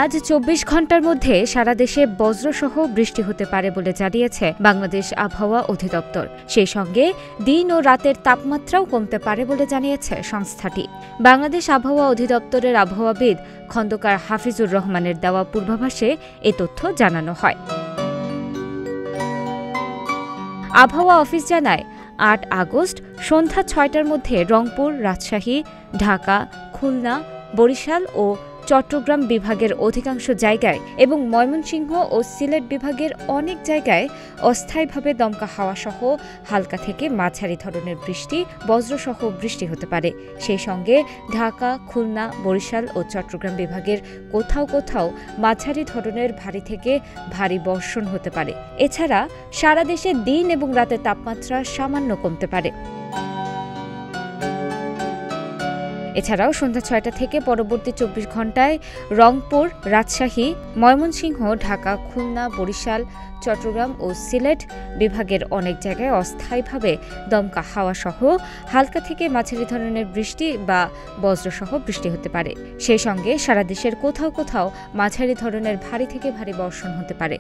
আজ ২৪ ঘন্টার মধ্যে সারা দেশে বজ্রসহ বৃষ্টি হতে পারে বলে জানিয়েছে বাংলাদেশ আবহাওয়া অধিদপ্তর। সেই সঙ্গে দিন ও রাতের তাপমাত্রাও কমতে পারে বলে জানিয়েছে সংস্থাটি। বাংলাদেশ আবহাওয়া অধিদপ্তরের আবহাওয়াবিদ খন্দকার হাফিজুর রহমানের দেওয়া পূর্বাভাসে এ তথ্য জানানো হয়। আবহাওয়া অফিস জানায়, ৮ আগস্ট সন্ধ্যা ৬টার মধ্যে রংপুর, রাজশাহী, ঢাকা, খুলনা, বরিশাল ও চট্টগ্রাম বিভাগের অধিকাংশ জায়গায় এবং ময়মনসিংহ ও সিলেট বিভাগের অনেক জায়গায় অস্থায়ীভাবে দমকা হাওয়াসহ হালকা থেকে মাঝারি ধরনের বৃষ্টি, বজ্রসহ বৃষ্টি হতে পারে। সেই সঙ্গে ঢাকা, খুলনা, বরিশাল ও চট্টগ্রাম বিভাগের কোথাও কোথাও মাঝারি ধরনের ভারী থেকে ভারী বর্ষণ হতে পারে। এছাড়া সারা দেশে দিন এবং রাতের তাপমাত্রা সামান্য কমতে পারে। এছাড়াও সন্ধ্যা ৬টা থেকে পরবর্তী ২৪ ঘণ্টায় রংপুর, রাজশাহী, ময়মনসিংহ, ঢাকা, খুলনা, বরিশাল, চট্টগ্রাম ও সিলেট বিভাগের অনেক জায়গায় অস্থায়ীভাবে দমকা হাওয়াসহ হালকা থেকে মাঝারি ধরনের বৃষ্টি বা বজ্রসহ বৃষ্টি হতে পারে। সেই সঙ্গে সারা দেশের কোথাও কোথাও মাঝারি ধরনের ভারী থেকে ভারী বর্ষণ হতে পারে।